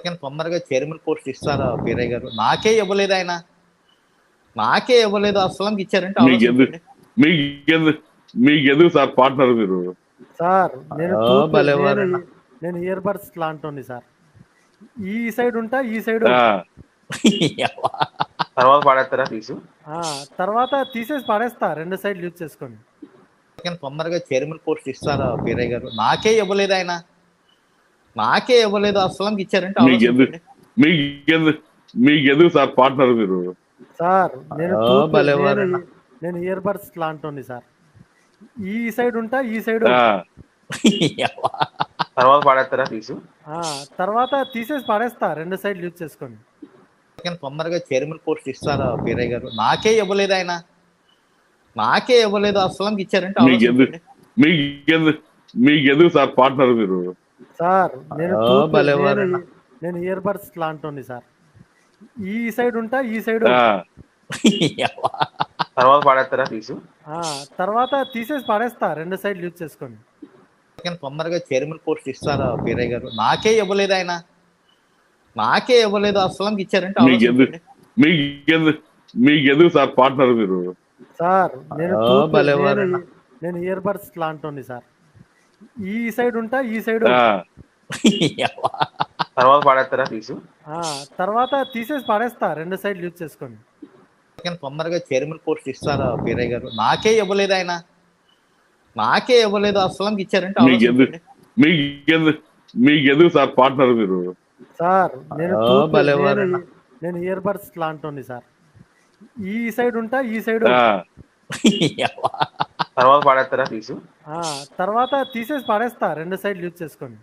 కానీ తొందరగా chairman post ఇస్తారా వీరయ్య గారు? నాకే ఇవ్వలేదు ఆయన. నాకే ఇవ్వలేదు అస్సలంకి ఇచ్చారంటే ఆలోచించండి. మీకెందుకు సార్ పార్ట్నర్ మీరు? సార్ భలేవారండి. నేను ఇయర్ బడ్స్ లాంటి సార్. ఈ సైడ్ ఉంటా, ఈ సైడ్ తర్వాత పాడేస్తారా తీసు? తర్వాత తీసేసి పడేస్తా, రెండు సైడ్ యూజ్ చేసుకొని. కానీ తొందరగా చైర్మన్ పోస్ట్ ఇస్తారా వీరయ్య గారు? నాకే ఇవ్వలేదు ఆయన. నాకే ఇవ్వలేదు అస్సలంకి ఇచ్చారంటే ఆలోచించండి. మీకెందుకు సార్ పార్ట్నర్ మీరు? సార్ భలేవారండి. నేను ఇయర్ బడ్స్ లాంటి సార్. ఈ సైడ్ ఉంటా, ఈ సైడ్ తర్వాత పాడేస్తారా తీసు? తర్వాత తీసేసి పడేస్తా, రెండు సైడ్ యూజ్ చేసుకొని. కానీ తొందరగా చైర్మన్ పోస్ట్ ఇస్తారా వీరయ్య గారు? నాకే ఇవ్వలేదు ఆయన. నాకే ఇవ్వలేదు అస్సలంకి ఇచ్చారంటే ఆలోచించండి. మీకెందుకు సార్ పార్ట్నర్ మీరు? సార్ భలేవారండి. నేను ఇయర్ బడ్స్ లాంటి సార్. ఈ సైడ్ ఉంటా, ఈ సైడ్ తర్వాత పాడేస్తారా తీసు? తర్వాత తీసేసి పడేస్తా, రెండు సైడ్ యూజ్ చేసుకొని. కానీ తొందరగా చైర్మన్ పోస్ట్ ఇస్తారా వీరయ్య గారు? నాకే ఇవ్వలేదు ఆయన. నాకే ఇవ్వలేదు అస్సలంకి ఇచ్చారంటే ఆలోచించండి. మీకెందుకు సార్ పార్ట్నర్ మీరు? సార్ భలేవారండి. నేను ఇయర్ బడ్స్ లాంటి సార్. ఈ సైడ్ ఉంటా, ఈ సైడ్ తర్వాత పాడేస్తారా తీసు? తర్వాత తీసేసి పడేస్తా, రెండు సైడ్ యూజ్ చేసుకొని. కానీ తొందరగా చైర్మన్ పోస్ట్ ఇస్తారా వీరయ్య గారు? నాకే ఇవ్వలేదు ఆయన. నాకే ఇవ్వలేదు అస్సలంకి ఇచ్చారంటే ఆలోచించండి. మీకెందుకు సార్ పార్ట్నర్ మీరు? సార్ భలేవారండి. నేను ఇయర్ బడ్స్ లాంటి సార్. ఈ సైడ్ ఉంటా, ఈ సైడ్ తర్వాత పాడేస్తారా తీసు? తర్వాత తీసేసి పడేస్తా, రెండు సైడ్ యూజ్ చేసుకొని.